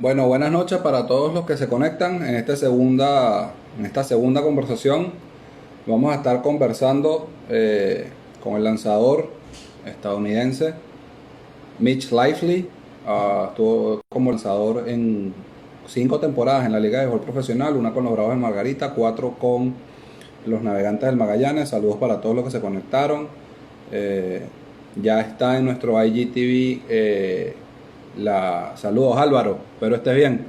Bueno, buenas noches para todos los que se conectan en esta segunda conversación. Vamos a estar conversando con el lanzador estadounidense Mitch Lively. Estuvo como lanzador en 5 temporadas en la Liga de Béisbol Profesional, una con los Bravos de Margarita, 4 con los Navegantes del Magallanes. Saludos para todos los que se conectaron. Eh, ya está en nuestro IGTV. Saludos Álvaro, espero estés bien.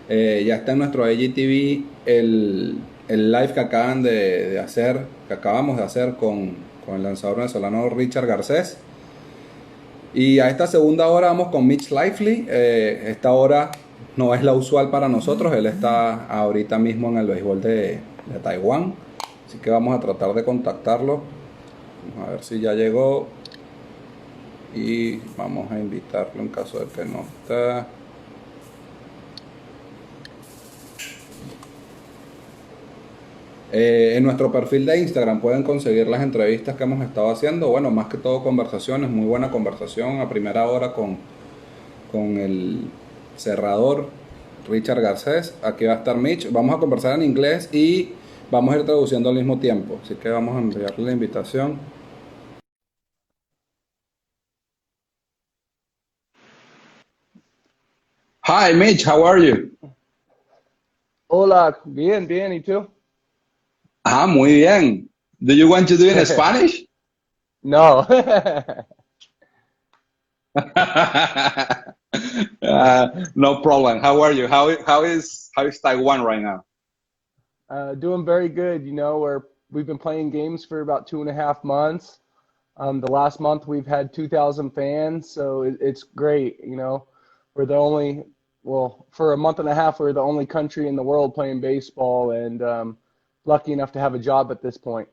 Ya está en nuestro IGTV el live que que acabamos de hacer con el lanzador venezolano Richard Garcés. Y a esta segunda hora vamos con Mitch Lively. Esta hora no es la usual para nosotros. Él está ahorita mismo en el béisbol de Taiwán. Así que vamos a tratar de contactarlo. Vamos a ver si ya llegó. Y vamos a invitarlo en caso de que no esté. En nuestro perfil de Instagram pueden conseguir las entrevistas que hemos estado haciendo. Bueno, más que todo conversaciones, muy buena conversación a primera hora con el cerrador Richard Garcés. Aquí va a estar Mitch. Vamos a conversar en inglés y vamos a ir traduciendo al mismo tiempo. Así que vamos a enviarle la invitación. Hi Mitch, how are you? Hola, bien, bien, ¿y tú? Muy bien. Do you want to do it in Spanish? No. No problem. How are you? How is Taiwan right now? Doing very good. We've been playing games for about 2.5 months. The last month we've had 2,000 fans, so it's great. We're the only, well, for a month and a half, we're the only country in the world playing baseball, and lucky enough to have a job at this point.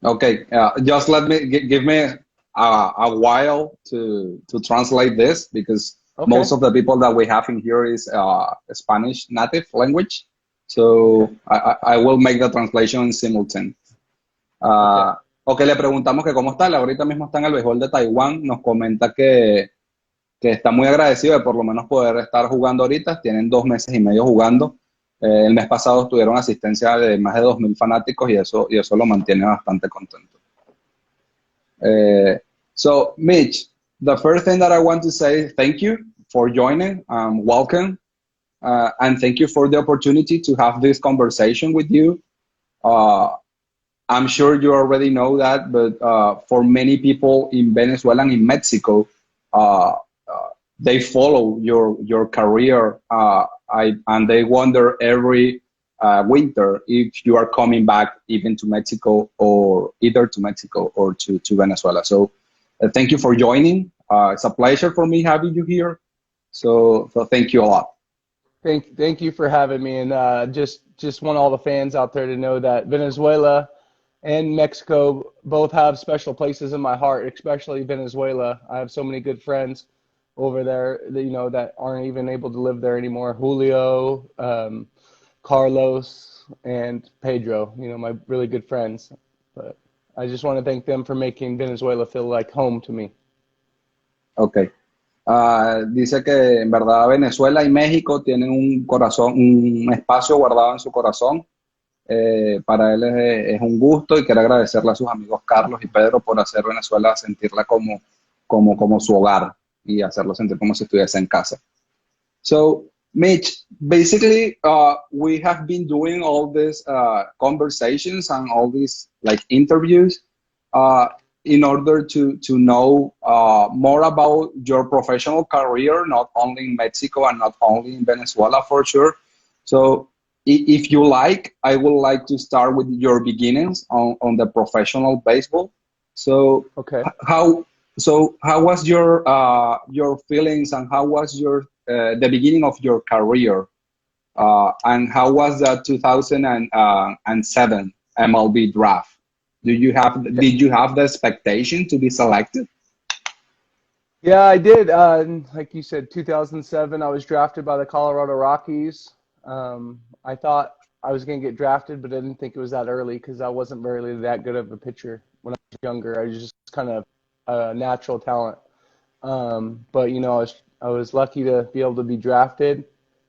Okay, just let me give me a while to translate this because Okay. most of the people that we have in here is Spanish native language. So Okay. I will make the translation in simultaneous. Okay. Ok, le preguntamos que cómo está. Él ahorita mismo está en el béisbol de Taiwán. Nos comenta que está muy agradecido de por lo menos poder estar jugando ahorita. Tienen 2 meses y medio jugando. El mes pasado tuvieron asistencia de más de 2.000 fanáticos y eso lo mantiene bastante contento. So, Mitch, the first thing that I want to say is thank you for joining. Welcome. And thank you for the opportunity to have this conversation with you. Uh, I'm sure you already know that, but for many people in Venezuela and in Mexico, uh, they follow your career, and they wonder every winter if you are coming back even to Mexico or either to Mexico or to Venezuela. So thank you for joining. It's a pleasure for me having you here. So thank you a lot. Thank you for having me, and just want all the fans out there to know that Venezuela and Mexico both have special places in my heart, especially Venezuela. I have so many good friends over there that that aren't even able to live there anymore. Julio, Carlos, and Pedro. My really good friends. But I just want to thank them for making Venezuela feel like home to me. Ok. Dice que en verdad Venezuela y México tienen un corazón, un espacio guardado en su corazón. Para él es un gusto y quiere agradecerle a sus amigos Carlos y Pedro por hacer Venezuela sentirla como su hogar y hacerlo sentir como si estuviese en casa. So, Mitch, basically, we have been doing all these conversations and all these like interviews uh, in order to know more about your professional career, not only in Mexico and not only in Venezuela for sure. So, if you like, I would like to start with your beginnings on the professional baseball. So, Okay. how how was your feelings and how was your the beginning of your career, and how was the 2007 MLB draft? Did you have the expectation to be selected? Yeah, I did. Like you said, 2007, I was drafted by the Colorado Rockies. I thought I was going to get drafted, but I didn't think it was that early because I wasn't really that good of a pitcher when I was younger. I was just kind of a natural talent. But I was I was lucky to be able to be drafted.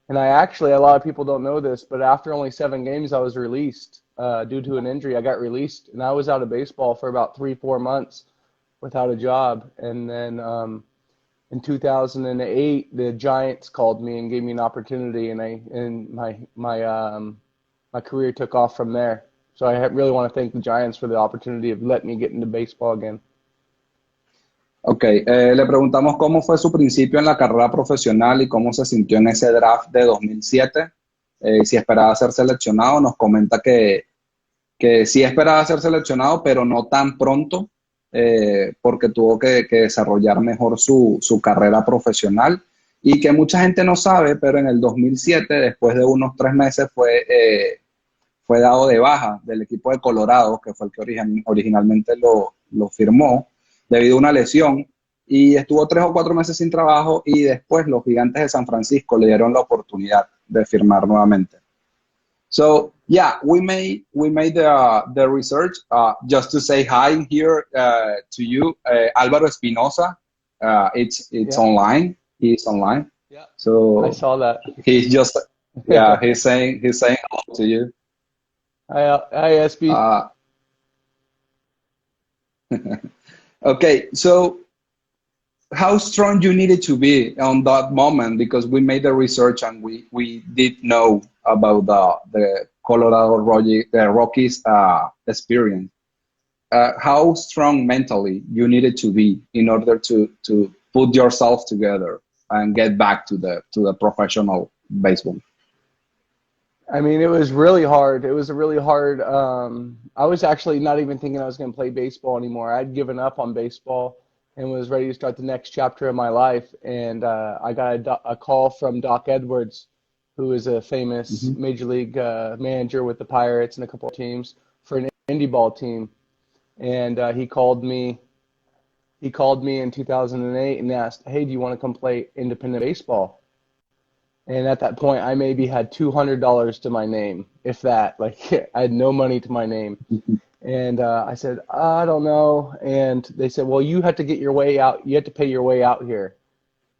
And I actually, a lot of people don't know this, but after only 7 games, I was released due to an injury. I got released, and I was out of baseball for about 3, 4 months without a job. And then in 2008, the Giants called me and gave me an opportunity, and my career took off from there. So I really want to thank the Giants for the opportunity of letting me get into baseball again. Ok, le preguntamos cómo fue su principio en la carrera profesional y cómo se sintió en ese draft de 2007. Si esperaba ser seleccionado, nos comenta que sí esperaba ser seleccionado, pero no tan pronto, porque tuvo que desarrollar mejor su carrera profesional y que mucha gente no sabe, pero en el 2007, después de unos 3 meses, fue dado de baja del equipo de Colorado, que fue el que originalmente lo firmó, debido a una lesión, y estuvo 3 o 4 meses sin trabajo, y después los Gigantes de San Francisco le dieron la oportunidad de firmar nuevamente. So yeah, we made the research just to say hi here to you, Álvaro Espinosa. It's Yeah, online. He's online. yeah, I So saw that. he's just yeah, he's saying hello to you. Hi, SB. Uh, okay, so how strong you needed to be on that moment, because we made the research and we did know about the Colorado Rockies experience. How strong mentally you needed to be in order to put yourself together and get back to the professional baseball. I mean, it was really hard. It was a really hard. I was actually not even thinking I was going to play baseball anymore. I'd given up on baseball and was ready to start the next chapter of my life. And I got a call from Doc Edwards, who is a famous Mhm. major league manager with the Pirates and a couple of teams for an indie ball team. And he called me. He called me in 2008 and asked, "Hey, do you want to come play independent baseball?" And at that point, I maybe had $200 to my name, if that. Like, I had no money to my name. And I said, I don't know. And they said, well, you have to get your way out. You have to pay your way out here.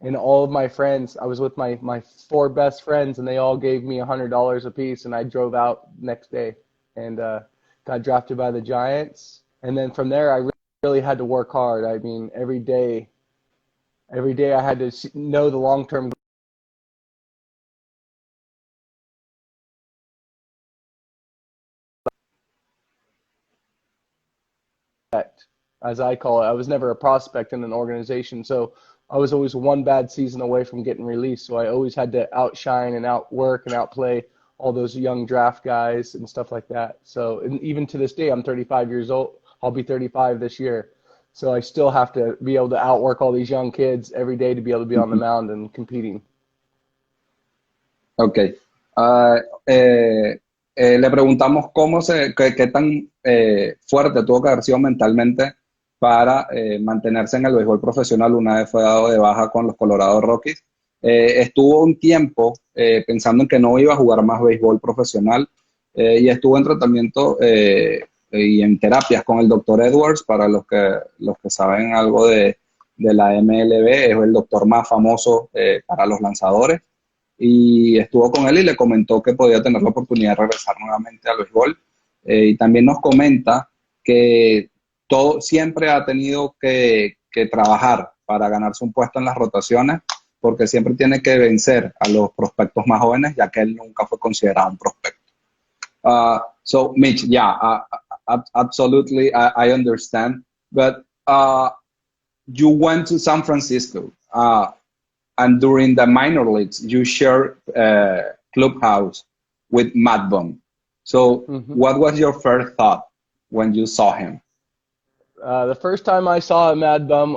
And all of my friends, I was with my four best friends, and they all gave me $100 a piece. And I drove out next day and got drafted by the Giants. And then from there, I really had to work hard. I mean, every day I had to know the long-term prospect, as I call it. I was never a prospect in an organization, so I was always one bad season away from getting released. So I always had to outshine and outwork and outplay all those young draft guys and stuff like that. So and even to this day, I'm 35 years old. I'll be 35 this year. So I still have to be able to outwork all these young kids every day to be able to be on the mound and competing. Ok. Ah, le preguntamos qué tan fuerte tuvo que haber sido mentalmente para mantenerse en el béisbol profesional una vez fue dado de baja con los Colorado Rockies. Estuvo un tiempo pensando en que no iba a jugar más béisbol profesional, y estuvo en tratamiento y en terapias con el doctor Edwards. Para los que saben algo de la MLB, es el doctor más famoso para los lanzadores, y estuvo con él y le comentó que podía tener la oportunidad de regresar nuevamente al béisbol. Y también nos comenta que siempre ha tenido que trabajar para ganarse un puesto en las rotaciones, porque siempre tiene que vencer a los prospectos más jóvenes, ya que él nunca fue considerado un prospecto. So, Mitch, yeah, absolutely, I understand. But you went to San Francisco. And during the minor leagues, you shared clubhouse with Matt Bum. So, Mm-hmm. what was your first thought when you saw him? The first time I saw a Mad Bum,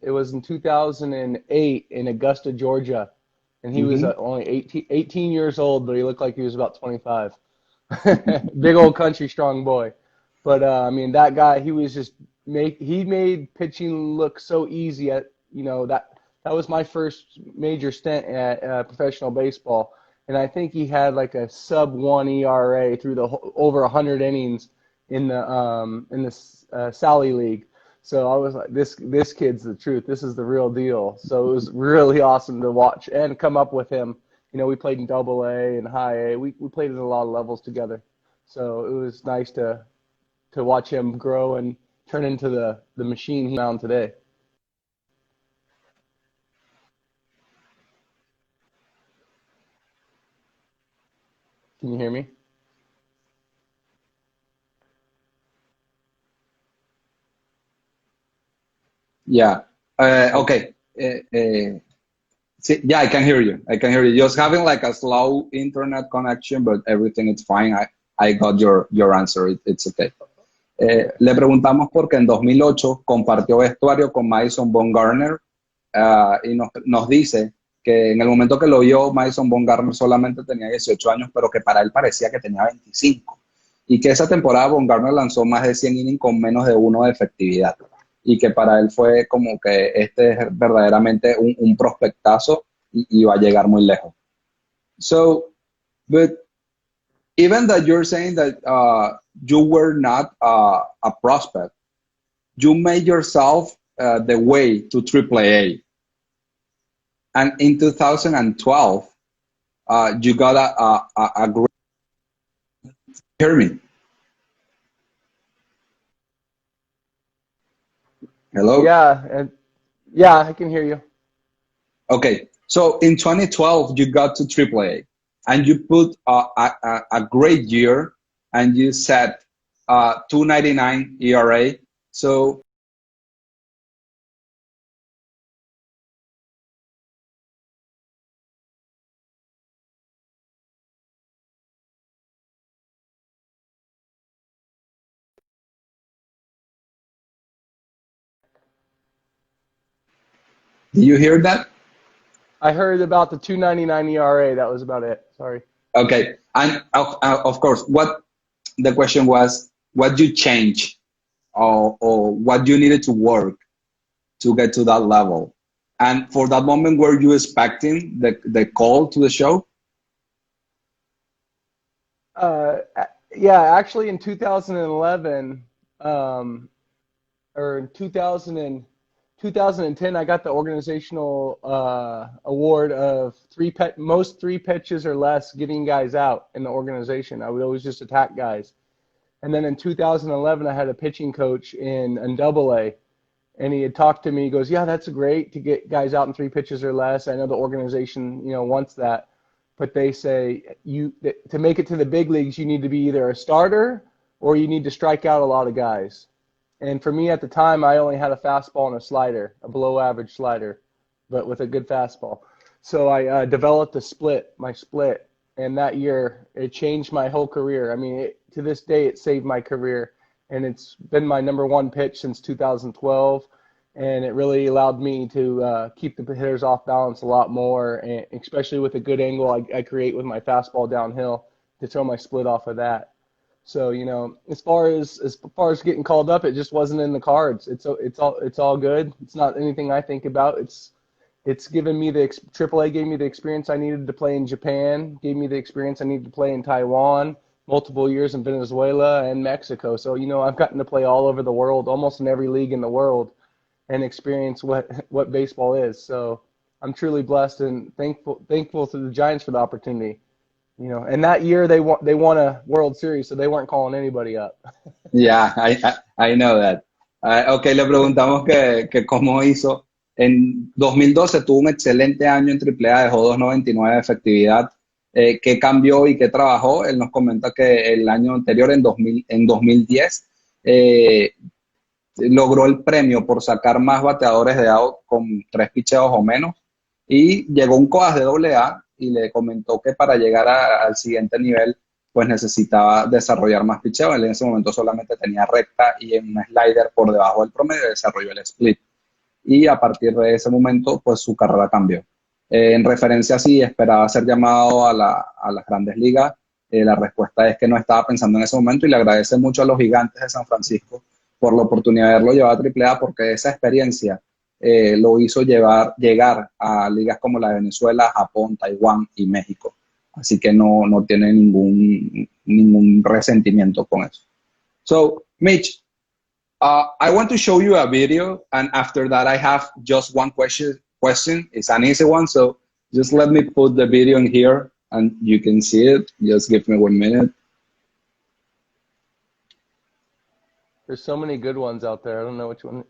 it was in 2008 in Augusta, Georgia, and he was Mm-hmm. only 18 years old, but he looked like he was about 25. Big old country strong boy. But I mean, that guy, he was just he made pitching look so easy. That was my first major stint at professional baseball, and I think he had like a sub 1 ERA through over 100 innings in the Sally League. So I was like, this kid's the truth. This is the real deal. So it was really awesome to watch and come up with him. You know, we played in double A and high A. We played at a lot of levels together. So it was nice to watch him grow and turn into the machine he found today. Can you hear me? Yeah. Oh, Okay. Yeah, I can hear you. I can hear you. Just having like a slow internet connection, but everything is fine. I got your answer. It's okay. okay. Le preguntamos porque en 2008 compartió vestuario con Madison Bumgarner, y nos dice que en el momento que lo vio, Madison Bumgarner solamente tenía 18 años, pero que para él parecía que tenía 25. Y que esa temporada Bumgarner lanzó más de 100 innings con menos de uno de efectividad. Y que para él fue como que este es verdaderamente un prospectazo y va a llegar muy lejos. So, but even that you're saying that you were not a prospect, you made yourself the way to AAA. And in 2012, you got a great, hear me? Hello? Yeah, and yeah, I can hear you. Okay. So in 2012, you got to AAA and you put a great year and you set 2.99 ERA. So do you hear that? I heard about the 2.99 ERA. That was about it. Sorry. Okay. And of course, what the question was, what you change or what you needed to work to get to that level? And for that moment, were you expecting the call to the show? Uh, yeah, actually in 2011, um, or in 2010, I got the organizational award of most three pitches or less getting guys out in the organization. I would always just attack guys. And then in 2011, I had a pitching coach in double A, and he had talked to me. He goes, "Yeah, that's great to get guys out in three pitches or less. I know the organization, wants that, but they say to make it to the big leagues, you need to be either a starter or you need to strike out a lot of guys." And for me at the time, I only had a fastball and a slider, a below average slider, but with a good fastball. So I developed my split, and that year it changed my whole career. I mean, to this day, it saved my career, and it's been my number one pitch since 2012. And it really allowed me to keep the hitters off balance a lot more, and especially with a good angle I create with my fastball downhill to throw my split off of that. So as far as getting called up, it just wasn't in the cards. It's all good. It's not anything I think about. It's given me AAA gave me the experience I needed to play in Japan, gave me the experience I needed to play in Taiwan, multiple years in Venezuela and Mexico. So I've gotten to play all over the world, almost in every league in the world, and experience what baseball is. So I'm truly blessed and thankful to the Giants for the opportunity. And that year they won a World Series, so they weren't calling anybody up. Yeah, I know that. Ok, le preguntamos que cómo hizo. En 2012 tuvo un excelente año en AAA, dejó 2.99 de efectividad. ¿Qué cambió y qué trabajó? Él nos comenta que el año anterior, en 2010, eh, logró el premio por sacar más bateadores de out con 3 picheos o menos y llegó un coas de AA y le comentó que para llegar al siguiente nivel pues necesitaba desarrollar más picheo. Él en ese momento solamente tenía recta y en un slider por debajo del promedio desarrolló el split. Y a partir de ese momento pues su carrera cambió. En referencia a si esperaba ser llamado a las grandes ligas, la respuesta es que no estaba pensando en ese momento y le agradece mucho a los Gigantes de San Francisco por la oportunidad de haberlo llevado a AAA porque esa experiencia lo hizo llegar a ligas como la de Venezuela, Japón, Taiwán y México. Así que no tiene ningún resentimiento con eso. So, Mitch, I want to show you a video, and after that, I have just one question. It's an easy one, so just let me put the video in here, and you can see it. Just give me 1 minute. There's so many good ones out there. I don't know which one.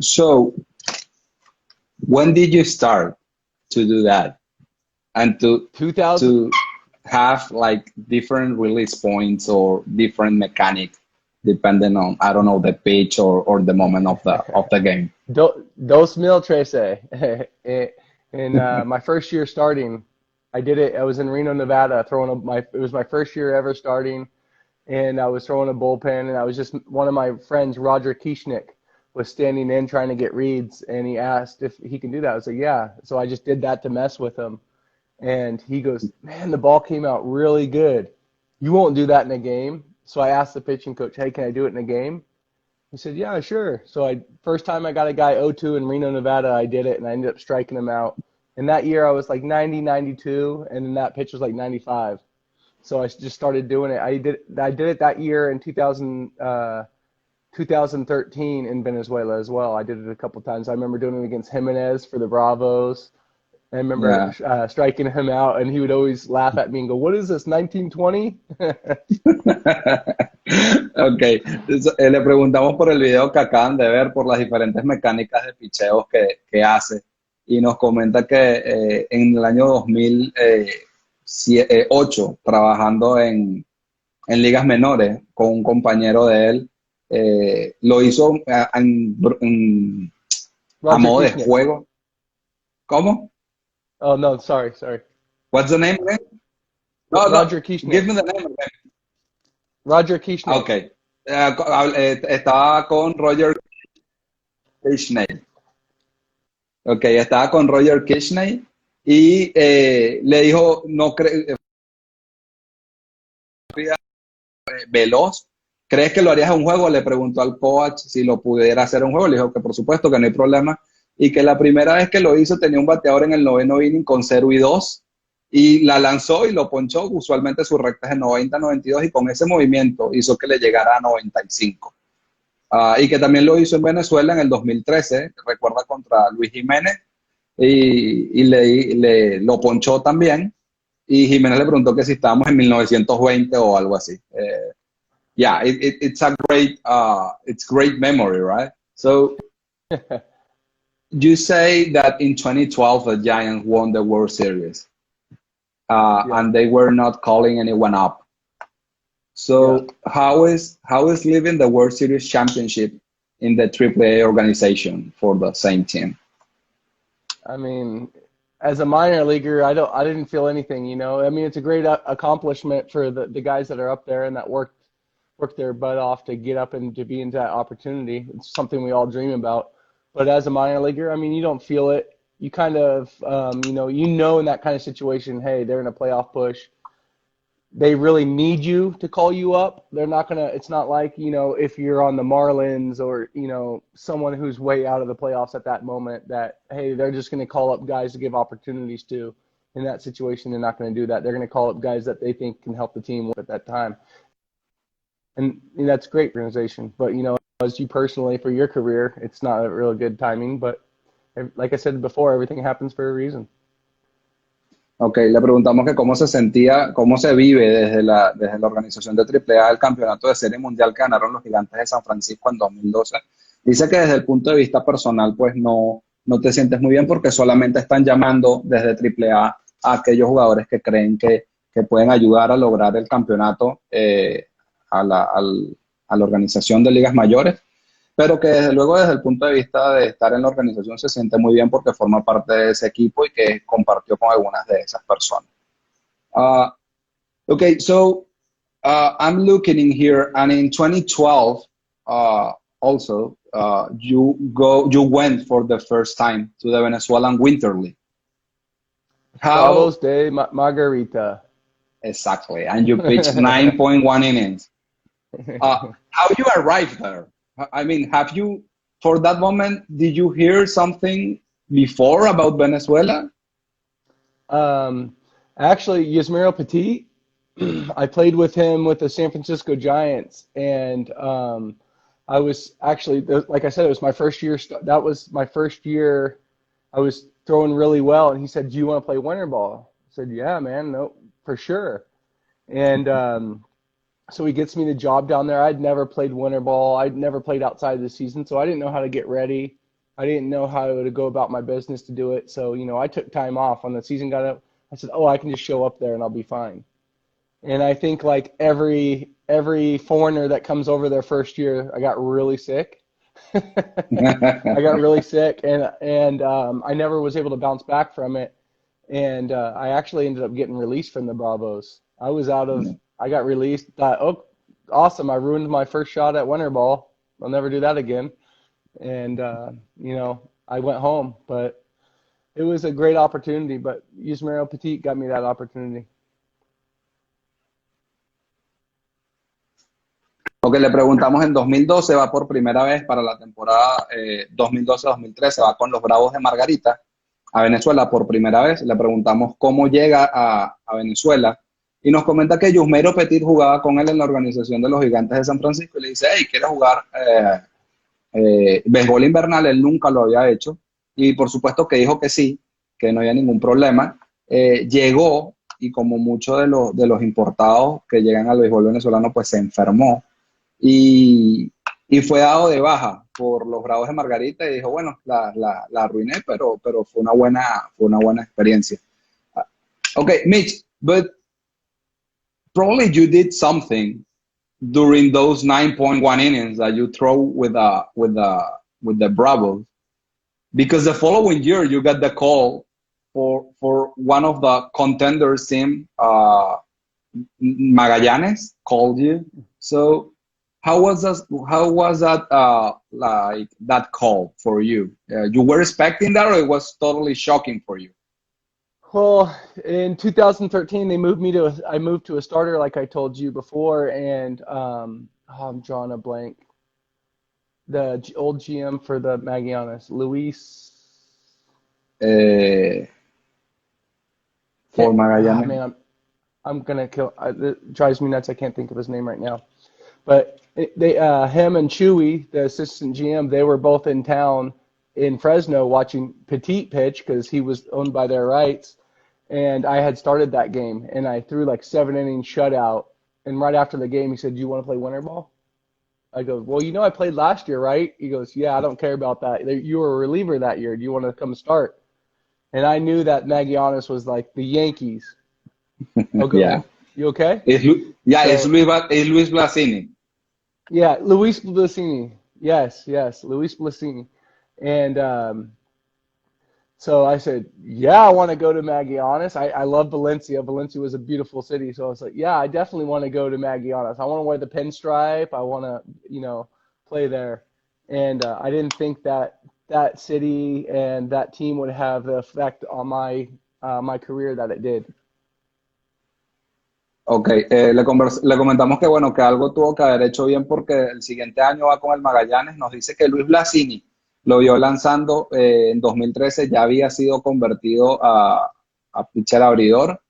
So, when did you start to do that and to 2000. have like different release points or different mechanic depending on, I don't know, the pitch or the moment of the game? Dos mil trece. In my first year starting, I did it. I was in Reno, Nevada, it was my first year ever starting, and I was throwing a bullpen, and I was just one of my friends, Roger Kieschnick, was standing in trying to get reads, and he asked if he can do that. I was like, yeah. So I just did that to mess with him, and he goes, man, the ball came out really good. You won't do that in a game. So I asked the pitching coach, hey, can I do it in a game? He said, yeah, sure. So first time I got a guy 0-2 in Reno, Nevada, I did it, and I ended up striking him out. And that year I was like 90, 92, and then that pitch was like 95. So I just started doing it. I did it that year in 2013 in Venezuela as well. I did it a couple times. I remember doing it against Jimenez for the Bravos. I remember striking him out, and he would always laugh at me and go, what is this, 1920? Ok, le preguntamos por el video que acaban de ver, por las diferentes mecánicas de picheos que hace, y nos comenta que en el año 2008, trabajando en ligas menores con un compañero de él, lo hizo a modo de juego. ¿Cómo? Oh, no, sorry. What's the name again? No, Roger Kieschnick. Give me the name again. Roger Kieschnick. Ok. Estaba con Roger Kieschnick. Ok, estaba con Roger Kieschnick y le dijo, no veloz. ¿Crees que lo harías en un juego? Le preguntó al coach si lo pudiera hacer en un juego. Le dijo que por supuesto, que no hay problema. Y que la primera vez que lo hizo tenía un bateador en el 9º inning con 0-2 y la lanzó y lo ponchó. Usualmente su recta es de 90-92 y con ese movimiento hizo que le llegara a 95. Y que también lo hizo en Venezuela en el 2013, recuerda, contra Luis Jiménez, y lo ponchó también. Y Jiménez le preguntó que si estábamos en 1920 o algo así. Yeah, it's great memory, right? So you say that in 2012 the Giants won the World Series, and they were not calling anyone up. So how is living the World Series championship in the AAA organization for the same team? I mean, as a minor leaguer, I didn't feel anything, you know. I mean, it's a great accomplishment for the guys that are up there and that worked their butt off to get up and to be into that opportunity. It's something we all dream about. But as a minor leaguer, I mean, you don't feel it. You kind of, in that kind of situation, hey, they're in a playoff push. They really need you to call you up. They're not going to, it's not like, if you're on the Marlins or, someone who's way out of the playoffs at that moment that, hey, they're just going to call up guys to give opportunities to. In that situation, they're not going to do that. They're going to call up guys that they think can help the team at that time. And that's great organization. But, as you personally, for your career, it's not a real good timing. But like I said before, everything happens for a reason. Ok, le preguntamos que cómo se sentía, cómo se vive desde la organización de AAA el campeonato de Serie Mundial que ganaron los Gigantes de San Francisco en 2012. Dice que desde el punto de vista personal, pues no te sientes muy bien porque solamente están llamando desde AAA a aquellos jugadores que creen que pueden ayudar a lograr el campeonato a la organización de ligas mayores. pero que desde luego desde el punto de vista de estar en la organización se siente muy bien porque forma parte de ese equipo y que compartió con algunas de esas personas. Uh, okay, so I'm looking in here, and in 2012, also you went for the first time to the Venezuelan Winter League. How Bravos de Margarita. exactly? And you pitched 9.1 innings. How you arrived there? I mean, have you, for that moment, did you hear something before about Venezuela? Um, Actually, Yasmiro Petit, I played with him with the San Francisco Giants, and I was actually, like I said, it was my first year. That was my first year. I was throwing really well, and he said, "Do you want to play winter ball?" I said, "Yeah, man, no, for sure." And so he gets me the job down there. I'd never played winter ball. I'd never played outside of the season, so I didn't know how to get ready. I didn't know how to go about my business to do it. So, I took time off when the season got up. I said, "Oh, I can just show up there and I'll be fine." And I think like every foreigner that comes over their first year, I got really sick. I got really sick, and I never was able to bounce back from it. And I actually ended up getting released from the Bravos. I got released. Thought, oh, awesome! I ruined my first shot at winter ball. I'll never do that again. And I went home, but it was a great opportunity. But Yusmeiro Petit got me that opportunity. Porque le preguntamos en 2012, va por primera vez para la temporada 2012-2013, va con los Bravos de Margarita a Venezuela por primera vez. Le preguntamos cómo llega a Venezuela y nos comenta que Yusmeiro Petit jugaba con él en la organización de los Gigantes de San Francisco y le dice, hey, ¿quieres jugar béisbol invernal? Él nunca lo había hecho y por supuesto que dijo que sí, que no había ningún problema. Llegó y como muchos de los importados que llegan al béisbol venezolano, pues se enfermó. Y fue dado de baja por los Bravos de Margarita y dijo, bueno, la arruiné, pero fue una buena experiencia. Okay, Mitch, but probably you did something during those 9.1 innings that you throw with the Bravos, because the following year you got the call for one of the contenders team, Magallanes called you. So how was that like that call for you? You were expecting that, or it was totally shocking for you? Well, in 2013, I moved to a starter, like I told you before, and I'm drawing a blank. Old GM for the Magallanes, Luis. For Magallanes. Man, I'm gonna kill. It drives me nuts. I can't think of his name right now. But him and Chewy, the assistant GM, they were both in town in Fresno watching Petit pitch because he was owned by their rights. And I had started that game, and I threw like 7 innings shutout. And right after the game, he said, "Do you want to play winter ball?" I go, "Well, I played last year, right?" He goes, "Yeah, I don't care about that. You were a reliever that year. Do you want to come start?" And I knew that Magallanes was like the Yankees. Okay, Yeah. you okay? It's Luis Blasini. Yeah, Luis Blasini. Yes, Luis Blasini. And so I said, yeah, I want to go to Magallanes. I love Valencia. Valencia was a beautiful city. So I was like, yeah, I definitely want to go to Magallanes. I want to wear the pinstripe. I want to, play there. And I didn't think that city and that team would have the effect on my career that it did. Ok, le comentamos que bueno, que algo tuvo que haber hecho bien porque el siguiente año va con el Magallanes. Nos dice que Luis Blasini lo vio lanzando en 2013, ya había sido convertido a pitcher abridor.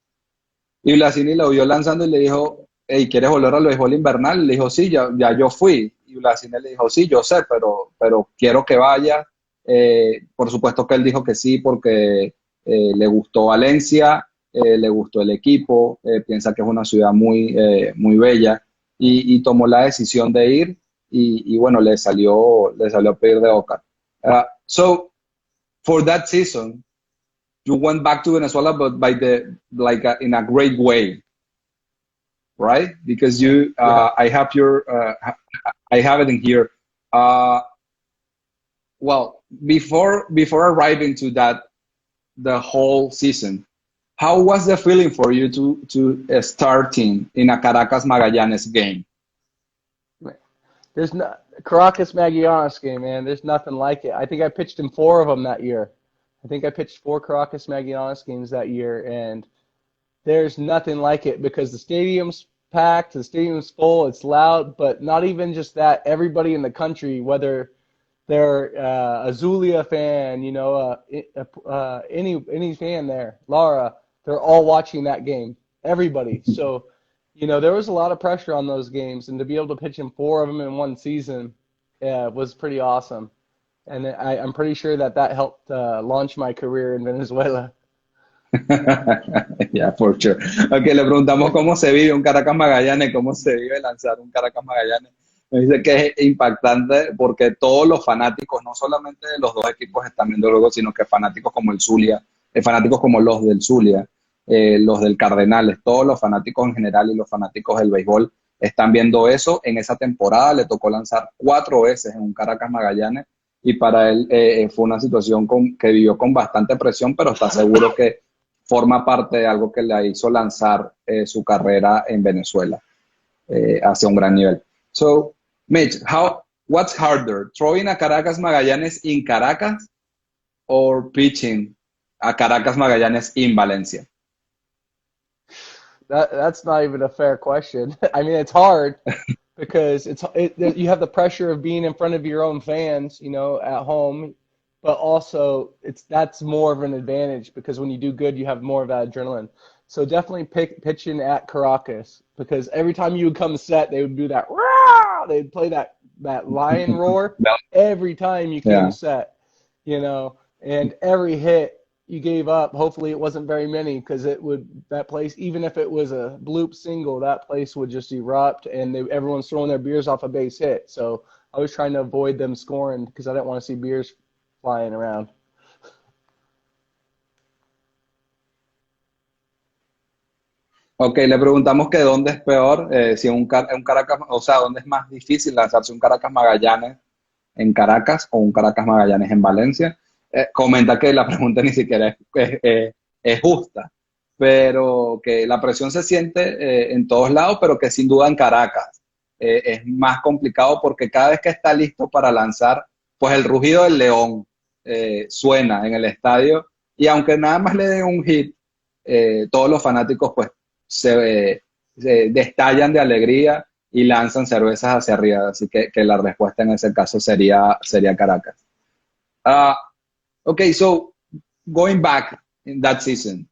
Y Blasini lo vio lanzando y le dijo, hey, ¿quieres volver al béisbol invernal? Y le dijo, sí, ya yo fui. Y Blasini le dijo, sí, yo sé, pero quiero que vaya. Por supuesto que él dijo que sí porque le gustó Valencia, le gustó el equipo, piensa que es una ciudad muy bella y tomó la decisión de ir y bueno, le salió a pedir de boca. So, for that season, you went back to Venezuela, but in a great way, right? Because Yeah. I have it in here. well, before arriving to that, the whole season, how was the feeling for you to starting in a Caracas Magallanes game? There's no Caracas Magallanes game, man. There's nothing like it. I think I pitched in 4 of them that year. I think I pitched 4 Caracas Magallanes games that year, and there's nothing like it because the stadium's packed, the stadium's full, it's loud, but not even just that. Everybody in the country, whether they're a Zulia fan, you know, any fan there, Lara, they're all watching that game. Everybody. So, you know, there was a lot of pressure on those games, and to be able to pitch in 4 of them in one season was pretty awesome. And I'm pretty sure that helped launch my career in Venezuela. Yeah, for sure. Ok, le preguntamos cómo se vive un Caracas Magallanes, cómo se vive lanzar un Caracas Magallanes. Me dice que es impactante porque todos los fanáticos, no solamente de los dos equipos están viendo luego, sino que fanáticos como el Zulia, fanáticos como los del Zulia, los del Cardenales, todos los fanáticos en general y los fanáticos del béisbol están viendo eso. En esa temporada le tocó lanzar 4 veces en un Caracas Magallanes y para él fue una situación que vivió con bastante presión, pero está seguro que forma parte de algo que le hizo lanzar su carrera en Venezuela hacia un gran nivel. So, Mitch, what's harder, throwing a Caracas Magallanes in Caracas or pitching a Caracas Magallanes in Valencia? That's not even a fair question. I mean, it's hard because you have the pressure of being in front of your own fans, you know, at home, but also that's more of an advantage because when you do good, you have more of that adrenaline. So definitely pitching at Caracas because every time you would come set, they would do that roar. They'd play that lion roar every time you came set, you know, and every hit you gave up, hopefully it wasn't very many because that place, even if it was a bloop single, that place would just erupt and everyone's throwing their beers off a base hit. So I was trying to avoid them scoring because I didn't want to see beers flying around. Ok, le preguntamos que dónde es peor, si un Caracas, o sea, dónde es más difícil lanzarse un Caracas Magallanes en Caracas o un Caracas Magallanes en Valencia. Comenta que la pregunta ni siquiera es justa, pero que la presión se siente en todos lados, pero que sin duda en Caracas es más complicado porque cada vez que está listo para lanzar, pues el rugido del león suena en el estadio y aunque nada más le den un hit, todos los fanáticos pues se destallan de alegría y lanzan cervezas hacia arriba, así que la respuesta en ese caso sería Caracas. Uh, okay, so going back in that season,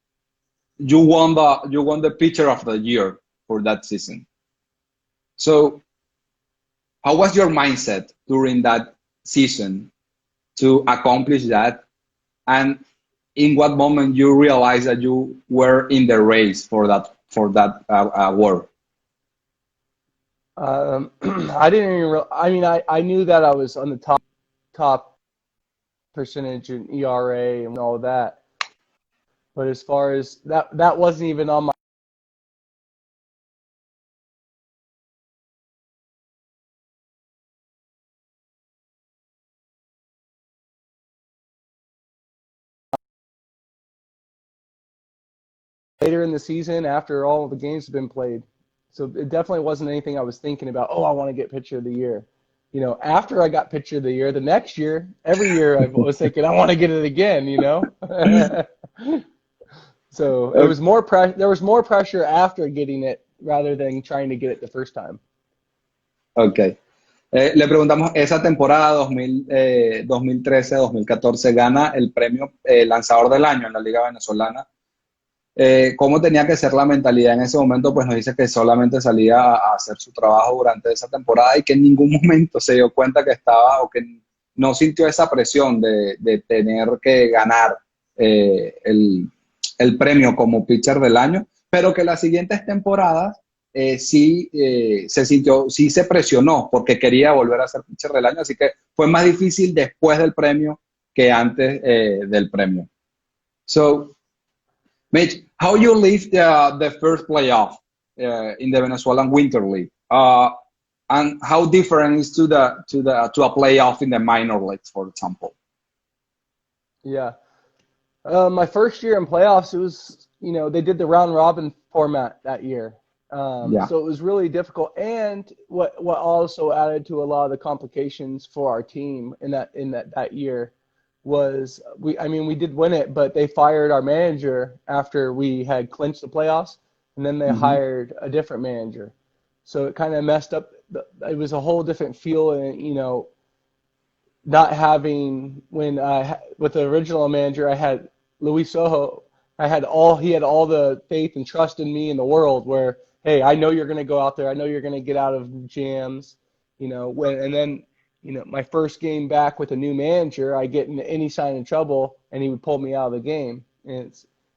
you won the pitcher of the year for that season. So how was your mindset during that season to accomplish that? And in what moment you realized that you were in the race for that award? I didn't even I mean, I knew that I was on the top percentage in ERA and all of that. But as far as that wasn't even on my later in the season after all of the games have been played. So it definitely wasn't anything I was thinking about, oh, I want to get pitcher of the year. You know, after I got pitcher of the year, the next year, every year I was thinking, I want to get it again, you know? So it was there was more pressure after getting it rather than trying to get it the first time. Ok. Le preguntamos, esa temporada 2013-2014 gana el premio lanzador del año en la Liga Venezolana. ¿Cómo tenía que ser la mentalidad en ese momento? Pues nos dice que solamente salía a hacer su trabajo durante esa temporada y que en ningún momento se dio cuenta que estaba o que no sintió esa presión de tener que ganar el premio como pitcher del año, pero que las siguientes temporadas sí se sintió, sí se presionó porque quería volver a ser pitcher del año, así que fue más difícil después del premio que antes del premio. So, Mitch, how you lived the first playoff in the Venezuelan Winter League? And how different is to a playoff in the minor leagues, for example? Yeah. My first year in playoffs, it was, they did the round robin format that year. Yeah. So it was really difficult. And what also added to a lot of the complications for our team in that year was we did win it, but they fired our manager after we had clinched the playoffs, and then they Hmm. hired a different manager. So it kind of messed up. It was a whole different feel, and not having with the original manager, I had Luis Soho. He had all the faith and trust in me in the world. Where, hey, I know you're going to go out there. I know you're going to get out of jams. And then my first game back with a new manager, I get into any sign of trouble, and he would pull me out of the game. And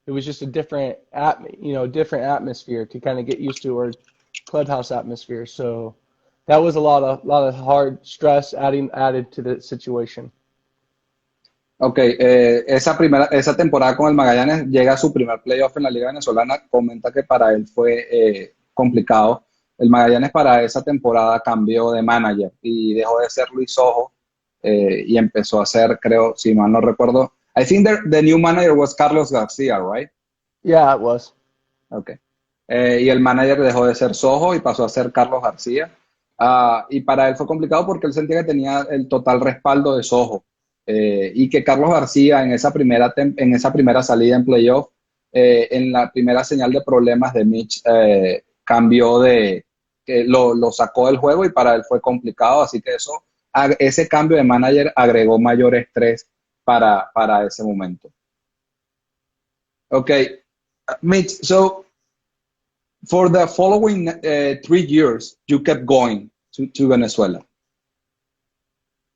it was just a different atmosphere to kind of get used to, or clubhouse atmosphere. So that was a lot of hard stress added to the situation. Ok, esa temporada con el Magallanes llega a su primer playoff en la Liga Venezolana, comenta que para él fue complicado. El Magallanes para esa temporada cambió de manager y dejó de ser Luis Ojo y empezó a ser, creo, si mal no recuerdo, I think the new manager was Carlos García, right? Yeah, it was. Ok. Y el manager dejó de ser Sojo y pasó a ser Carlos García. Y para él fue complicado porque él sentía que tenía el total respaldo de Sojo. Y que Carlos García en esa primera salida en playoff, en la primera señal de problemas de Mitch, cambió que lo sacó del juego y para él fue complicado. Así que ese cambio de manager agregó mayor estrés para ese momento. Ok, Mitch, so for the following 3 years, you kept going to Venezuela.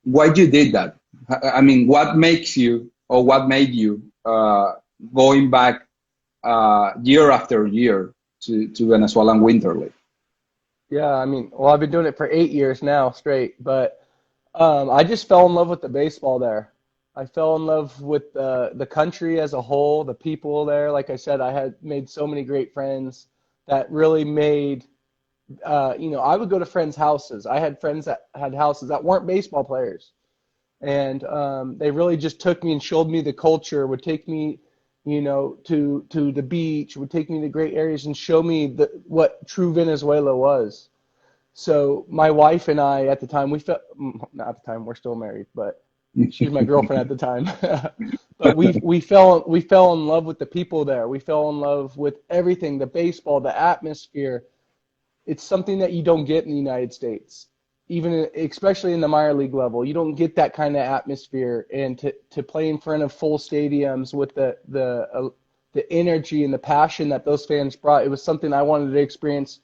Why you did that? I mean, what makes you or what made you going back year after year to Venezuelan Winter League? Yeah, well, I've been doing it for 8 years now straight, but I just fell in love with the baseball there. I fell in love with the country as a whole, the people there. Like I said, I had made so many great friends that really made, I would go to friends' houses. I had friends that had houses that weren't baseball players. And they really just took me and showed me the culture, would take me, to the beach, would take me to great areas and show me what true Venezuela was. So my wife and I at the time, we felt, not at the time, we're still married, but she was my girlfriend at the time. But we fell in love with the people there. We fell in love with everything, the baseball, the atmosphere. It's something that you don't get in the United States, even especially in the minor league level. You don't get that kind of atmosphere, and to play in front of full stadiums with the energy and the passion that those fans brought. It was something I wanted to experience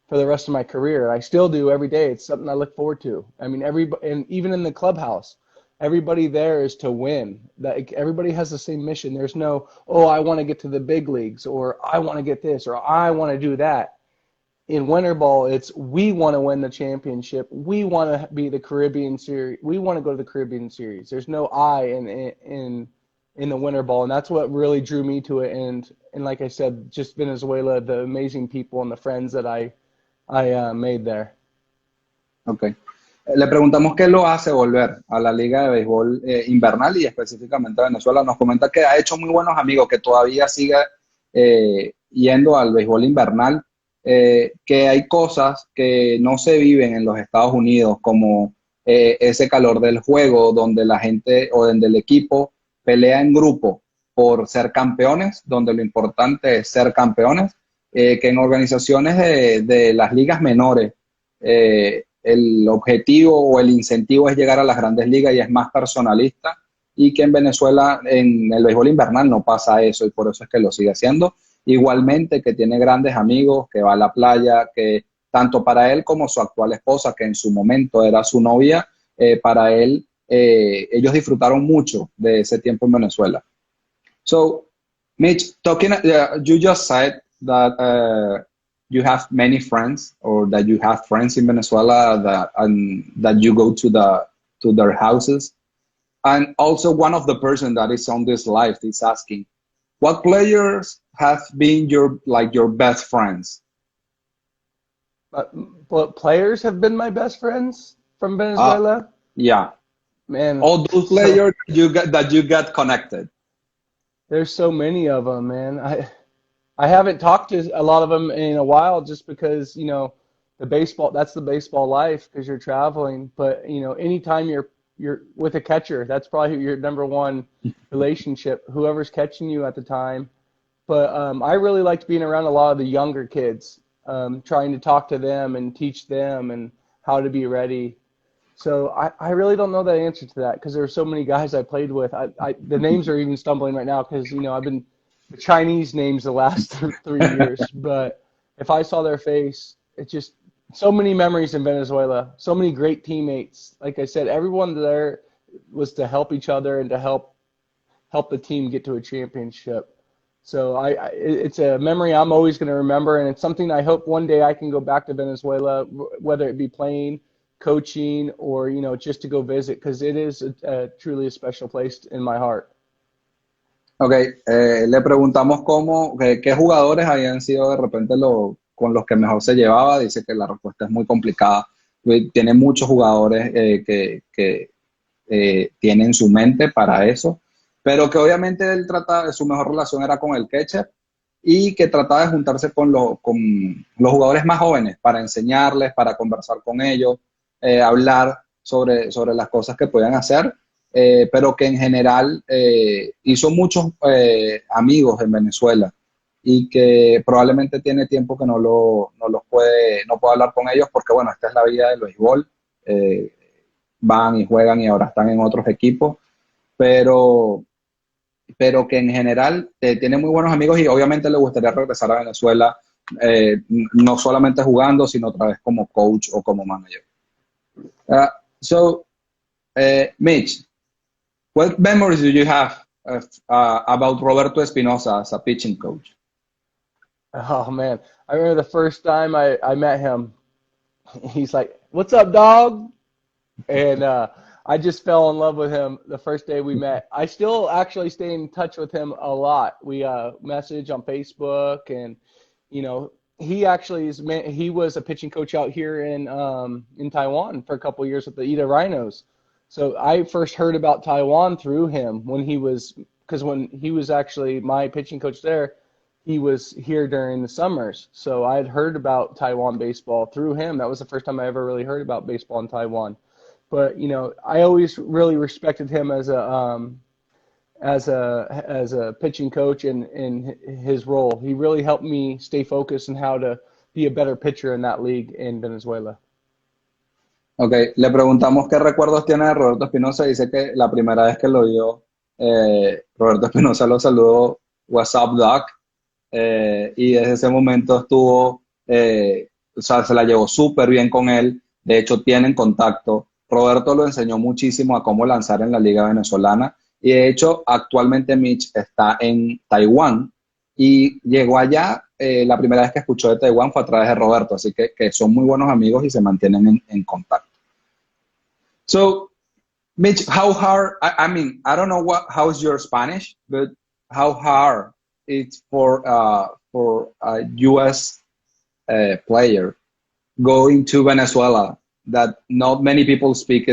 for the rest of my career. I still do every day. It's something I look forward to. Everybody, and even in the clubhouse, everybody there is to win. That everybody has the same mission. There's no, oh, I want to get to the big leagues, or I want to get this, or I want to do that. In winter ball, it's we want to win the championship. We want to be the Caribbean series. We want to go to the Caribbean series. There's no I in the winter ball, and that's what really drew me to it. And like I said, just Venezuela, the amazing people and the friends that I made there. Okay. Le preguntamos qué lo hace volver a la Liga de Béisbol Invernal y específicamente a Venezuela. Nos comenta que ha hecho muy buenos amigos, que todavía sigue yendo al béisbol invernal, que hay cosas que no se viven en los Estados Unidos, como ese calor del juego, donde la gente o donde el equipo pelea en grupo por ser campeones, donde lo importante es ser campeones, que en organizaciones de las ligas menores, el objetivo o el incentivo es llegar a las grandes ligas y es más personalista, y que en Venezuela en el béisbol invernal no pasa eso y por eso es que lo sigue haciendo. Igualmente que tiene grandes amigos, que va a la playa, que tanto para él como su actual esposa, que en su momento era su novia, para él, ellos disfrutaron mucho de ese tiempo en Venezuela. So, Mitch, you just said that you have many friends, or that you have friends in Venezuela that you go to their houses. And also one of the person that is on this live is asking, what players have been your best friends? But players have been my best friends from Uh, Venezuela. yeah. Man, All those so players that you got connected. there's so many of them, man. I haven't talked to a lot of them in a while just because, that's the baseball life because you're traveling. But, anytime you're with a catcher, that's probably your number one relationship, whoever's catching you at the time. But I really liked being around a lot of the younger kids, trying to talk to them and teach them and how to be ready. So I really don't know the answer to that because there are so many guys I played with. The names are even stumbling right now because I've been the Chinese names the last 3 years. But if I saw their face, it's just so many memories in Venezuela. So many great teammates. Like I said, everyone there was to help each other and to help the team get to a championship. So it's a memory I'm always going to remember, and it's something I hope one day I can go back to Venezuela, whether it be playing, coaching, or just to go visit, because it is truly a special place in my heart. Ok, le preguntamos qué jugadores habían sido de repente con los que mejor se llevaba. Dice que la respuesta es muy complicada. Tiene muchos jugadores que tienen su mente para eso, pero que obviamente su mejor relación era con el catcher y que trataba de juntarse con los jugadores más jóvenes para enseñarles, para conversar con ellos, hablar sobre las cosas que podían hacer, pero que en general hizo muchos amigos en Venezuela y que probablemente tiene tiempo que no puede hablar con ellos porque, bueno, esta es la vida del béisbol. Van y juegan y ahora están en otros equipos, pero, pero que en general tiene muy buenos amigos y obviamente le gustaría regresar a Venezuela, no solamente jugando, sino otra vez como coach o como manager. Uh, so, Mitch, what memories do you have about Roberto Espinosa as a pitching coach? Oh man, I remember the first time I met him. He's like, "What's up, dog?" And I just fell in love with him the first day we met. I still actually stay in touch with him a lot. We message on Facebook, and he actually he was a pitching coach out here in Taiwan for a couple of years with the Ida Rhinos. So I first heard about Taiwan through him because when he was actually my pitching coach there, he was here during the summers. So I had heard about Taiwan baseball through him. That was the first time I ever really heard about baseball in Taiwan. But I always really respected him as a pitching coach and in his role. He really helped me stay focused on how to be a better pitcher in that league in Venezuela. Ok, le preguntamos qué recuerdos tiene de Roberto Espinosa. Dice que la primera vez que lo vio, Roberto Espinosa lo saludó, "What's up, Doc?" Y desde ese momento o sea, se la llevó súper bien con él. De hecho, tienen contacto. Roberto lo enseñó muchísimo a cómo lanzar en la Liga Venezolana. Y de hecho, actualmente Mitch está en Taiwán y llegó allá. La primera vez que escuchó de Taiwán fue a través de Roberto, así que son muy buenos amigos y se mantienen en contacto. So, Mitch, how hard, I mean, I don't know how's your Spanish, but how hard it's for a U.S. Player going to Venezuela that not many people speak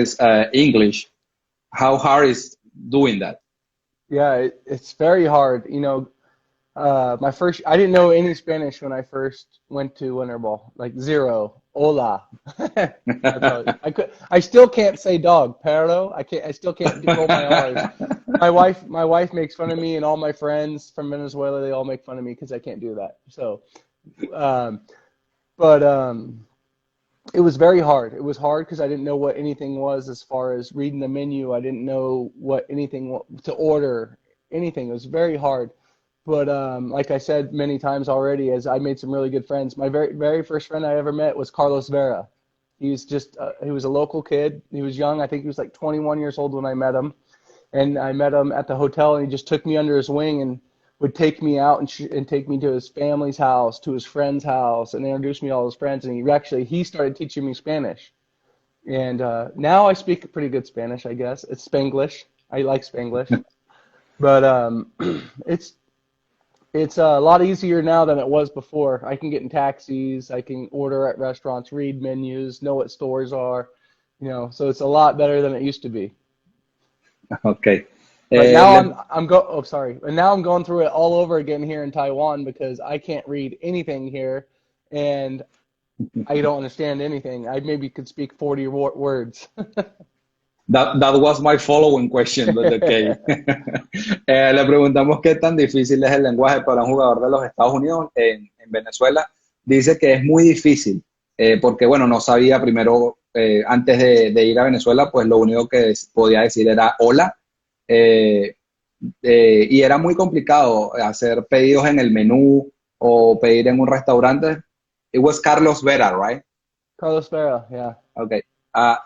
English. How hard is doing that? Yeah, it's very hard. I didn't know any Spanish when I first went to Winter Ball, like zero. Hola. That's all. I still can't say dog, perro. I still can't roll my R's. My wife makes fun of me, and all my friends from Venezuela, they all make fun of me because I can't do that. So, um, but it was very hard. It was hard because I didn't know what anything was as far as reading the menu. I didn't know what anything to order, anything. It was very hard. But like I said many times already, as I made some really good friends. My very very first friend I ever met was Carlos Vera. He was a local kid. He was young. I think he was like 21 years old when I met him. And I met him at the hotel, and he just took me under his wing and would take me out and take me to his family's house, to his friend's house, and introduce me to all his friends. And he started teaching me Spanish. And now I speak pretty good Spanish, I guess. It's Spanglish. I like Spanglish. But it's It's a lot easier now than it was before. I can get in taxis, I can order at restaurants, read menus, know what stores are, so it's a lot better than it used to be. Ok. But now Le oh sorry. And now I'm going through it all over again here in Taiwan because I can't read anything here and I don't understand anything. I maybe could speak 40 words. that was my following question, but okay. Le preguntamos qué tan difícil es el lenguaje para un jugador de los Estados Unidos en Venezuela. Dice que es muy difícil, porque bueno, no sabía primero, antes de ir a Venezuela, pues lo único que podía decir era hola, eh, y era muy complicado hacer pedidos en el menú o pedir en un restaurante. It was Carlos Vera, right? Carlos Vera, yeah. Ok.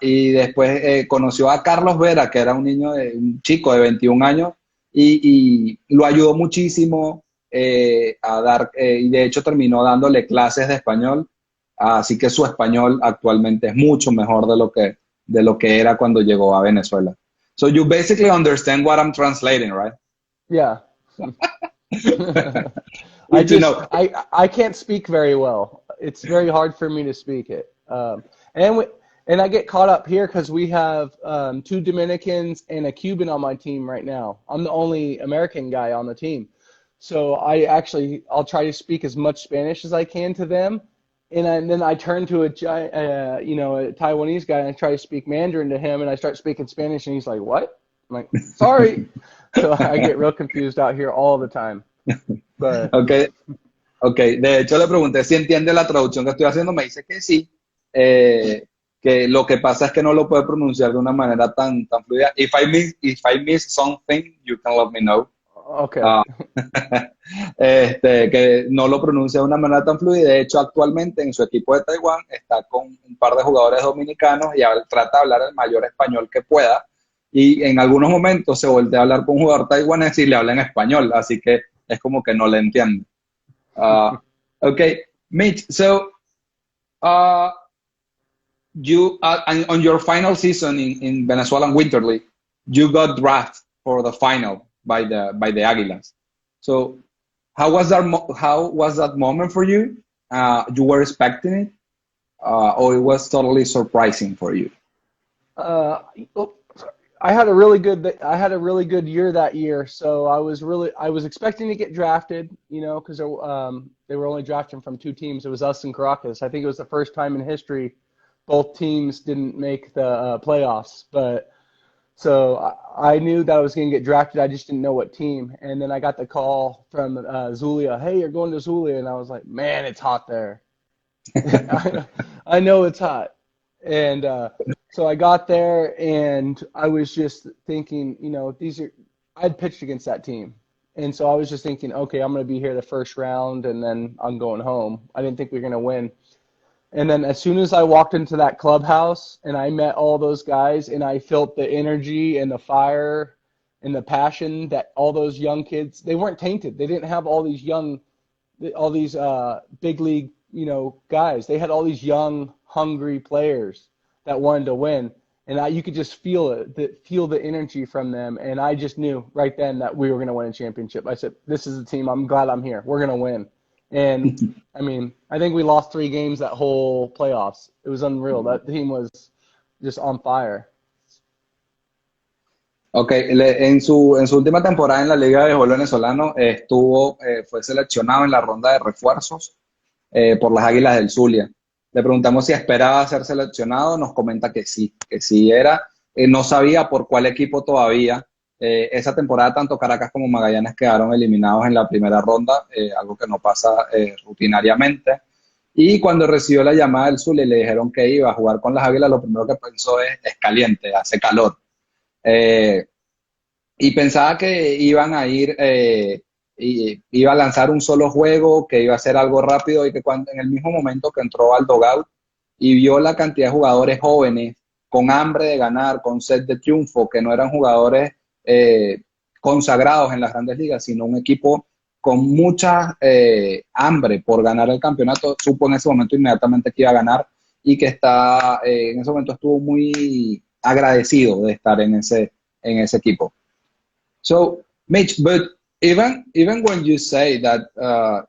Y después conoció a Carlos Vera, que era un chico de 21 años, y lo ayudó muchísimo y de hecho terminó dándole clases de español, así que su español actualmente es mucho mejor de lo que era cuando llegó a Venezuela. So you basically understand what I'm translating, right? Yeah. Good to know. I can't speak very well. It's very hard for me to speak it. And we, and I get caught up here because we have two Dominicans and a Cuban on my team right now. I'm the only American guy on the team. So I'll try to speak as much Spanish as I can to them. And then I turn to a Taiwanese guy and I try to speak Mandarin to him and I start speaking Spanish and he's like, "What?" I'm like, "Sorry." So I get real confused out here all the time. But Ok, ok. De hecho le pregunté si entiende la traducción que estoy haciendo, me dice que sí, que lo que pasa es que no lo puede pronunciar de una manera tan fluida. If I miss something, you can let me know. okay. Ah, que no lo pronuncia de una manera tan fluida. De hecho, actualmente en su equipo de Taiwán está con un par de jugadores dominicanos y trata de hablar el mayor español que pueda. Y en algunos momentos se voltea a hablar con un jugador taiwanés y le habla en español, así que es como que no le entiende. Uh, okay, Mitch, so uh, on your final season in Venezuelan Winter League, you got drafted for the final by the Águilas. So how was that moment for you? You were expecting it, or it was totally surprising for you? Uh, oh, I had a really good year that year. So I was expecting to get drafted, because they were only drafting from two teams. It was us and Caracas. I think it was the first time in history both teams didn't make the playoffs. But so I knew that I was going to get drafted. I just didn't know what team. And then I got the call from Zulia. Hey, you're going to Zulia, and I was like, man, it's hot there. I know it's hot. And so I got there and I was just thinking, I'd pitched against that team. And so I was just thinking, okay, I'm going to be here the first round and then I'm going home. I didn't think we were going to win. And then as soon as I walked into that clubhouse and I met all those guys and I felt the energy and the fire and the passion that all those young kids, they weren't tainted. They didn't have all these big league, guys. They had all these young, hungry players that wanted to win, and you could just feel it, feel the energy from them. And I just knew right then that we were going to win a championship. I said, "This is the team. I'm glad I'm here. We're going to win." And I mean, I think we lost 3 games that whole playoffs. It was unreal. That team was just on fire. Ok, en su última temporada en la Liga de Béisbol Venezolano fue seleccionado en la ronda de refuerzos por las Águilas del Zulia. Le preguntamos si esperaba ser seleccionado, nos comenta que sí era. No sabía por cuál equipo todavía. Esa temporada tanto Caracas como Magallanes quedaron eliminados en la primera ronda, algo que no pasa rutinariamente. Y cuando recibió la llamada del Zulia y le dijeron que iba a jugar con las Águilas, lo primero que pensó es caliente, hace calor. Eh, y pensaba que iban a ir, iba a lanzar un solo juego, que iba a ser algo rápido y que en el mismo momento que entró al dugout y vio la cantidad de jugadores jóvenes con hambre de ganar, con sed de triunfo, que no eran jugadores consagrados en las grandes ligas, sino un equipo con mucha hambre por ganar el campeonato, supo en ese momento inmediatamente que iba a ganar y que en ese momento estuvo muy agradecido de estar en ese equipo. So, Mitch, but even when you say that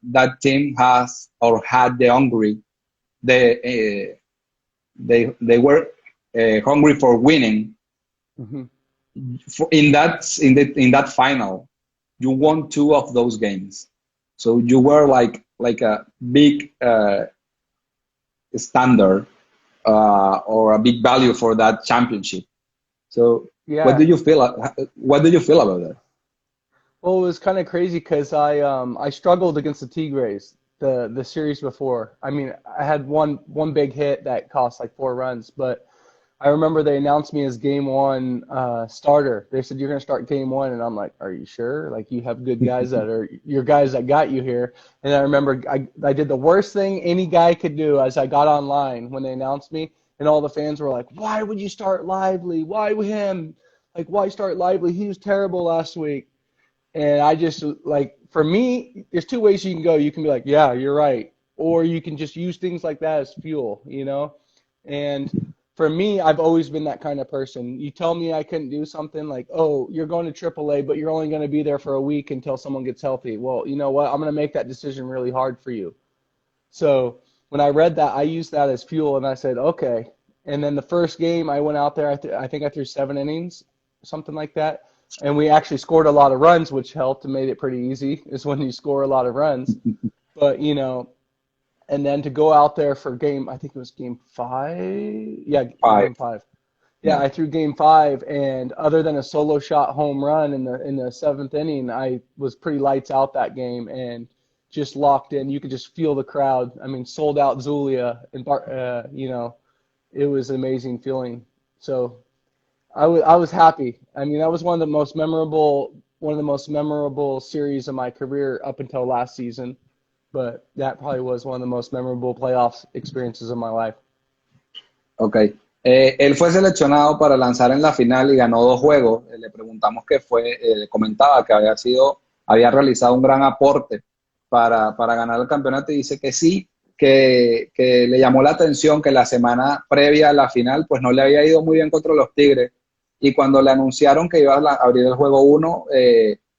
that team has or had the hungry, they were hungry for winning. Hmm. In that final, you won two of those games, so you were like a big standard or a big value for that championship. So what Yeah. do you feel? What do you feel about that? Well, it was kind of crazy because I struggled against the Tigres the series before. I mean, I had one big hit that cost like 4 runs, but I remember they announced me as game one starter. They said you're going to start game one, and I'm like, are you sure? Like you have good guys that are your guys that got you here. And I remember I did the worst thing any guy could do as I got online when they announced me, and all the fans were like, why would you start Lively? Why him? Like why start Lively? He was terrible last week. And I just like for me, there's two ways you can go. You can be like, yeah, you're right, or you can just use things like that as fuel, you know. And for me, I've always been that kind of person. You tell me I couldn't do something like, oh, you're going to AAA, but you're only going to be there for a week until someone gets healthy. Well, you know what? I'm going to make that decision really hard for you. So when I read that, I used that as fuel, and I said, okay. And then the first game, I went out there. I think I threw 7 innings, something like that, and we actually scored a lot of runs, which helped and made it pretty easy. Is when you score a lot of runs. But you know, and then to go out there for game, I think it was game five. Yeah, Five. game five. Yeah, Yeah. I threw game five, and other than a solo shot home run in the seventh inning, I was pretty lights out that game and just locked in. You could just feel the crowd. I mean, sold out Zulia, and you know, it was an amazing feeling. So I was happy. I mean, that was one of the most memorable series of my career up until last season. But that probably was one of the most memorable playoffs experiences of my life. Ok. Él fue seleccionado para lanzar en la final y ganó dos juegos. Le preguntamos qué fue, le comentaba que había realizado un gran aporte para ganar el campeonato y dice que sí, que le llamó la atención que la semana previa a la final pues no le había ido muy bien contra los Tigres y cuando le anunciaron que iba a abrir el juego uno,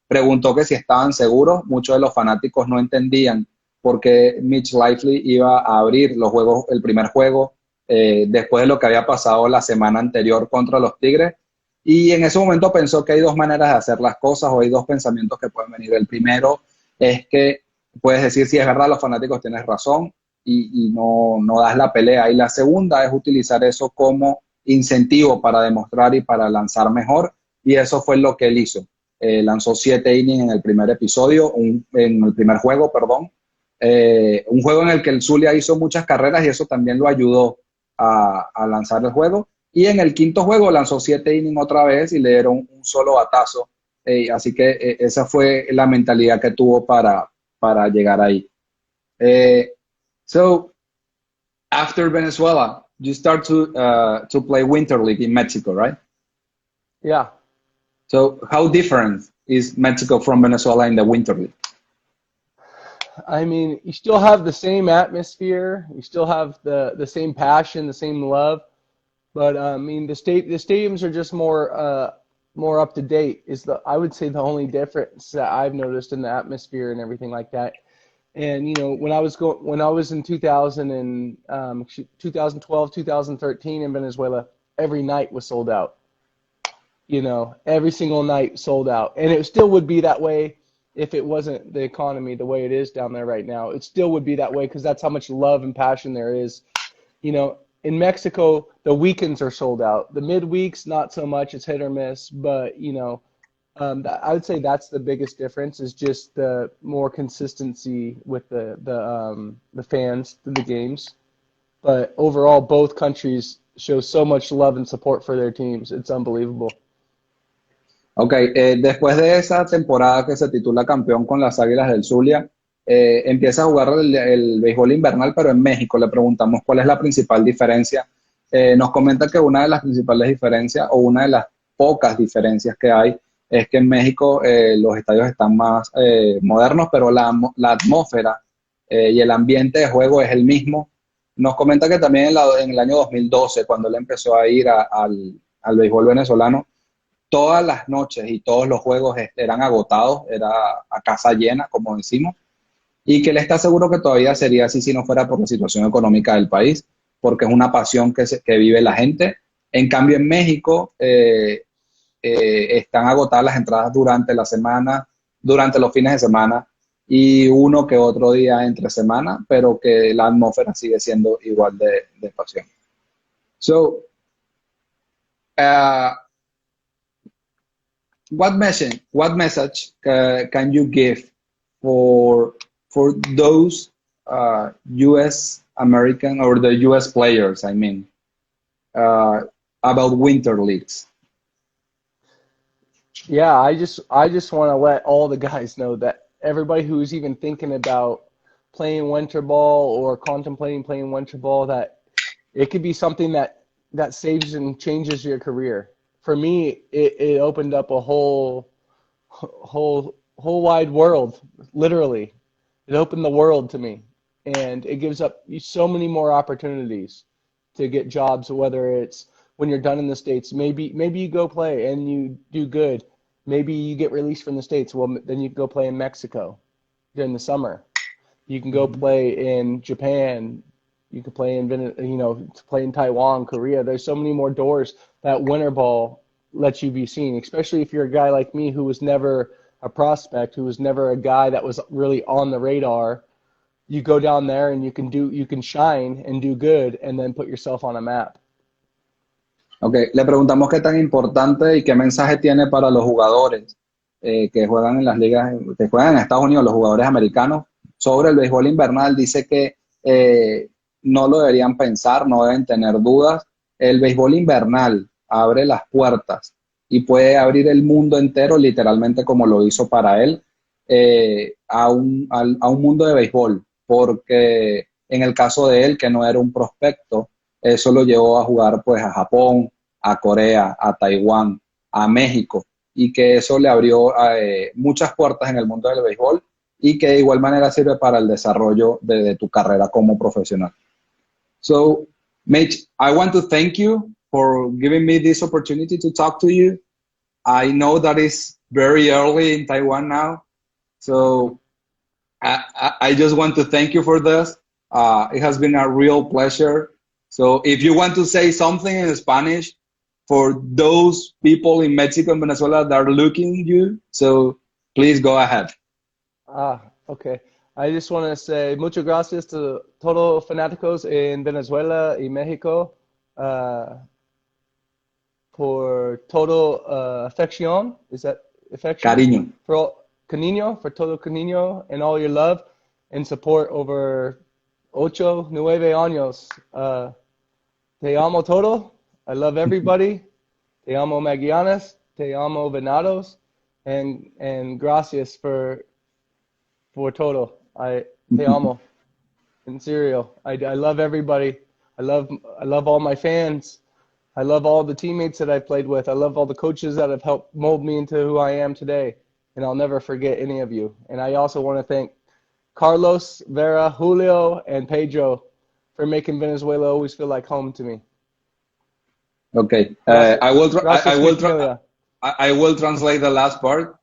preguntó que si estaban seguros. Muchos de los fanáticos no entendían por qué Mitch Lively iba a abrir los juegos, el primer juego después de lo que había pasado la semana anterior contra los Tigres. Y en ese momento pensó que hay dos maneras de hacer las cosas o hay dos pensamientos que pueden venir. El primero es que puedes decir si es verdad, los fanáticos tienes razón y no das la pelea. Y la segunda es utilizar eso como incentivo para demostrar y para lanzar mejor. Y eso fue lo que él hizo. Lanzó 7 innings en el primer episodio, en el primer juego, perdón. Un juego en el que el Zulia hizo muchas carreras y eso también lo ayudó a lanzar el juego. Y en el quinto juego lanzó 7 innings otra vez y le dieron un solo batazo. Así que esa fue la mentalidad que tuvo para llegar ahí. Eh, so, after Venezuela, you start to play Winter League in Mexico, right? Yeah. So, how different is Mexico from Venezuela in the Winter League? I mean, you still have the same atmosphere, you still have the same passion, the same love, but I mean, the stadiums are just more up to date. Is the I would say the only difference that I've noticed in the atmosphere and everything like that. And you know, when I was in 2012, 2013 in Venezuela, every night was sold out. You know, every single night sold out. And it still would be that way if it wasn't the economy the way it is down there right now. It still would be that way because that's how much love and passion there is. You know, in Mexico, the weekends are sold out. The midweeks, not so much. It's hit or miss. But, you know, I would say that's the biggest difference is just the more consistency with the fans to the games. But overall, both countries show so much love and support for their teams. It's unbelievable. Ok, después de esa temporada que se titula campeón con las Águilas del Zulia, empieza a jugar el béisbol invernal, pero en México. Le preguntamos cuál es la principal diferencia. Nos comenta que una de las principales diferencias o una de las pocas diferencias que hay es que en México los estadios están más modernos, pero la atmósfera y el ambiente de juego es el mismo. Nos comenta que también en el año 2012, cuando él empezó a ir al béisbol venezolano, todas las noches y todos los juegos eran agotados, era a casa llena, como decimos, y que él está seguro que todavía sería así si no fuera por la situación económica del país, porque es una pasión que vive la gente. En cambio, en México están agotadas las entradas durante la semana, durante los fines de semana y uno que otro día entre semana, pero que la atmósfera sigue siendo igual de pasión. So, uh, what message can you give for those U.S. American or the U.S. players? I mean, uh, about winter leagues. Yeah, I just want to let all the guys know that everybody who's even thinking about playing winter ball or contemplating playing winter ball, that it could be something that saves and changes your career. For me, it opened up a whole wide world, literally. It opened the world to me, and it gives up you so many more opportunities to get jobs, whether it's when you're done in the States. Maybe you go play and you do good. Maybe you get released from the States. Well, then you go play in Mexico during the summer. You can go play in Japan. You can play in play in Taiwan, Korea. There's so many more doors that winter ball lets you be seen, especially if you're a guy like me who was never a prospect, who was never a guy that was really on the radar. You go down there and you can shine and do good and then put yourself on a map. Ok, le preguntamos qué tan importante y qué mensaje tiene para los jugadores que juegan en las ligas, que juegan en Estados Unidos, los jugadores americanos, sobre el béisbol invernal. Dice que no lo deberían pensar, no deben tener dudas. El béisbol invernal abre las puertas y puede abrir el mundo entero, literalmente como lo hizo para él, a un mundo de béisbol, porque en el caso de él, que no era un prospecto, eso lo llevó a jugar pues a Japón, a Corea, a Taiwán, a México, y que eso le abrió muchas puertas en el mundo del béisbol y que de igual manera sirve para el desarrollo de tu carrera como profesional. So, Mitch, I want to thank you for giving me this opportunity to talk to you. I know that it's very early in Taiwan now, so I just want to thank you for this. It has been a real pleasure. So if you want to say something in Spanish for those people in Mexico and Venezuela that are looking at you, so please go ahead. Okay. I just want to say muchas gracias to todos fanáticos en Venezuela y México por todo afección. Is that affection? Cariño. For cariño, for todo cariño and all your love and support over 9 años. Te amo todo. I love everybody. Te amo Magianas. Te amo Venados. And gracias for todo. Te amo. In serio. I love everybody. I love all my fans. I love all the teammates that I've played with. I love all the coaches that have helped mold me into who I am today. And I'll never forget any of you. And I also want to thank Carlos, Vera, Julio, and Pedro for making Venezuela always feel like home to me. Okay. Gracias, I will translate the last part.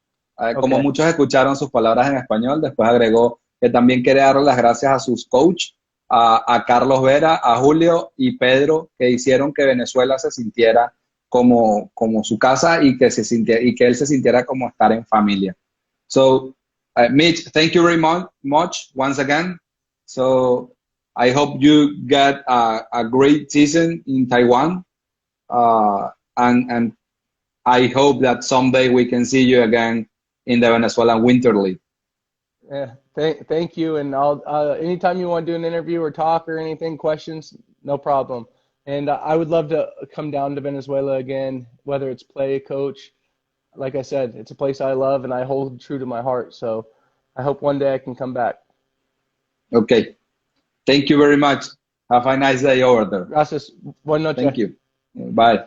Como Okay. muchos escucharon sus palabras en español, después agregó que también quiere dar las gracias a sus coaches, a Carlos Vera, a Julio y Pedro, que hicieron que Venezuela se sintiera como su casa y que él se sintiera como estar en familia. So, Mitch, thank you very much once again. So, I hope you get a great season in Taiwan, and I hope that someday we can see you again in the Venezuelan Winter League. Yeah, thank you. And I'll anytime you want to do an interview or talk or anything, questions, no problem. And I would love to come down to Venezuela again, whether it's play, coach. Like I said, it's a place I love and I hold true to my heart. So I hope one day I can come back. Okay. Thank you very much. Have a nice day over there. Gracias. Buenas noches. Thank you. Bye.